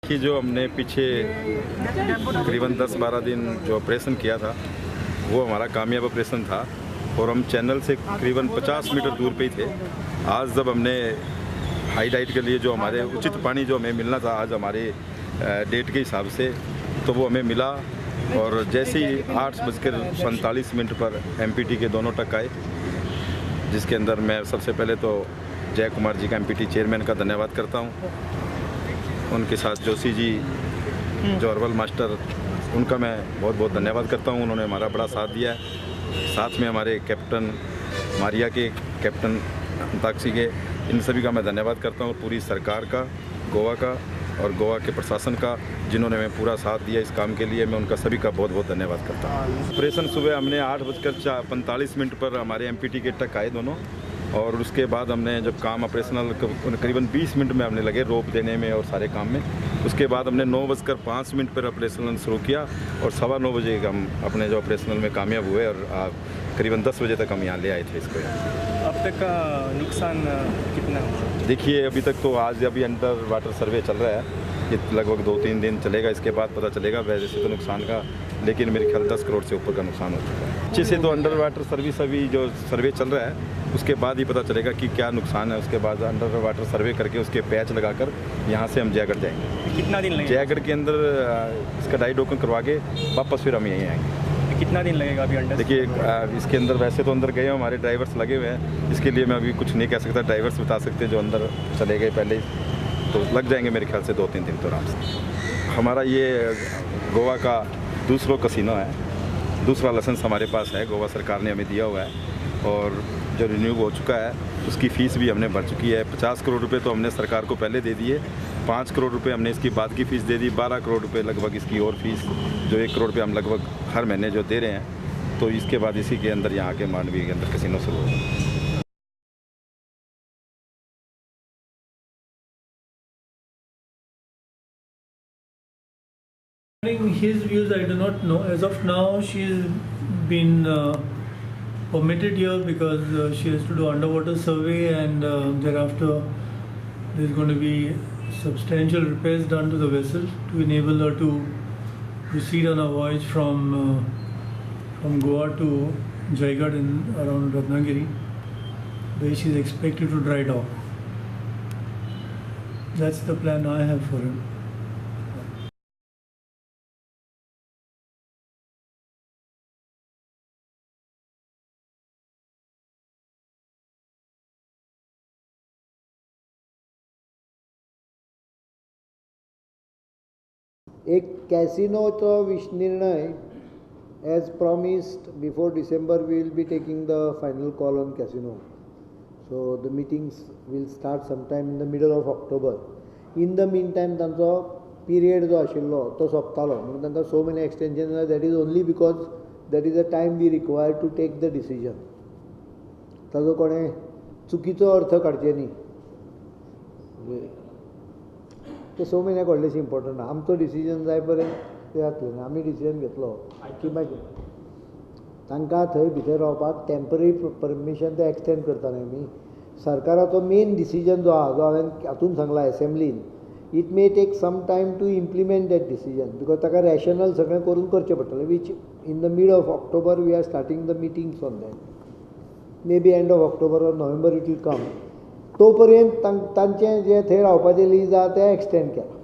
कि जो हमने पीछे तकरीबन 10-12 दिन जो ऑपरेशन किया था वो हमारा कामयाब ऑपरेशन था और हम चैनल से तकरीबन 50 मीटर दूर पे ही थे। आज जब हमने हाई डाइट के लिए जो हमारे उचित पानी जो हमें मिलना था आज हमारे डेट के हिसाब से तो वो हमें मिला और जैसे ही 8:45 पर एमपीटी के दोनों टक आए, जिसके अंदर मैं सबसे पहले तो जय कुमार जी का एमपीटी चेयरमैन का धन्यवाद करता हूँ। उनके साथ जोशी जी जो अरवल मास्टर, उनका मैं बहुत बहुत धन्यवाद करता हूँ। उन्होंने हमारा बड़ा साथ दिया है। साथ में हमारे कैप्टन मारिया के, कैप्टन अंताक्षी के, इन सभी का मैं धन्यवाद करता हूँ। पूरी सरकार का, गोवा का और गोवा के प्रशासन का, जिन्होंने हमें पूरा साथ दिया इस काम के लिए, मैं उनका सभी का बहुत बहुत धन्यवाद करता हूँ। ऑपरेशन सुबह हमने 8:45 पर हमारे एमपीटी के टक आए दोनों और उसके बाद हमने जब काम ऑपरेशनल करीबन 20 मिनट में हमने लगे रोप देने में और सारे काम में। उसके बाद हमने 9:05 पर ऑपरेशनल शुरू किया और 9:15 बजे हम अपने जो ऑपरेशनल में कामयाब हुए और करीबन 10 बजे तक हम यहाँ ले आए थे इसको। अब तक का नुकसान कितना है? देखिए अभी तक तो आज अभी अंडर वाटर सर्वे चल रहा है, ये लगभग 2-3 दिन चलेगा, इसके बाद पता चलेगा। वैसे तो नुकसान का लेकिन मेरे ख्याल 10 करोड़ से ऊपर का नुकसान हो चुका है। अच्छे से तो अंडर वाटर सर्विस अभी जो सर्वे चल रहा है उसके बाद ही पता चलेगा कि क्या नुकसान है। उसके बाद अंडर वाटर सर्वे करके उसके पैच लगाकर यहाँ से हम जयगढ़ जाएंगे। कितना दिन लगेगा? जयगढ़ के अंदर इसका डाई डोकन करवा के वापस फिर हम यहीं आएंगे। कितना दिन लगेगा अभी अंडर? देखिए इसके अंदर वैसे तो अंदर गए हैं, हमारे ड्राइवर्स लगे हुए हैं, इसके लिए मैं अभी कुछ नहीं कह सकता। ड्राइवर्स बता सकते हैं जो अंदर चले गए पहले, तो लग जाएंगे मेरे ख्याल से 2-3 दिन तो आराम से। हमारा ये गोवा का दूसरा कसिनो है, दूसरा लाइसेंस हमारे पास है, गोवा सरकार ने हमें दिया हुआ है और जो रिन्यू हो चुका है उसकी फ़ीस भी हमने भर चुकी है। 50 करोड़ रुपए तो हमने सरकार को पहले दे दिए, 5 करोड़ रुपए हमने इसकी बाद की फ़ीस दे दी, 12 करोड़ रुपए लगभग इसकी और फीस, जो 1 करोड़ रुपये हम लगभग हर महीने जो दे रहे हैं। तो इसके बाद इसी के अंदर यहाँ के मांडवी के अंदर कसिनो शुरू होगा। His views I do not know. As of now, she's been permitted here because she has to do underwater survey and thereafter there's going to be substantial repairs done to the vessel to enable her to proceed on a voyage from Goa to Jaigarh in around Ratnagiri, where she is expected to dry dock. That's the plan I have for him. एक कॅसिनोचो निर्णय as promised before December we will be taking the final call on casino. So the meetings will start sometime in the middle of October. In the meantime तांचो period जो आशिल्लो तो सोंपतालो, म्हणून तांकां सो मेनी एक्सटेंशन जालें. That is only because that is a time we require to take the decision. ताजो कोणें चुकीचो अर्थ काडचे न्ही. ते सो म्हयन्याक व्हडलेशें इम्पॉर्टंट ना. आमचो डिसिजन जाय पर्यंत ते जातलें ना. आमी डिसिजन घेतलो की मागीर तांकां थंय भितर रावपाक टेम्पररी परमिशन ते एक्सटेंड करता न्ही आमी. सरकाराचो मेन डिसिजन जो आहा, जो हांवें हातून सांगला एसेंब्लीन, it may take some time to implement that decision because ताका रॅशनल सगळें करून करचें पडटलें. Which in the mid of October we are starting the meetings on that. May be end of October or November it will come. तो पर्यंत तांचें जें थंय रावपाचें लीज आहा तें एक्सटेंड केलां.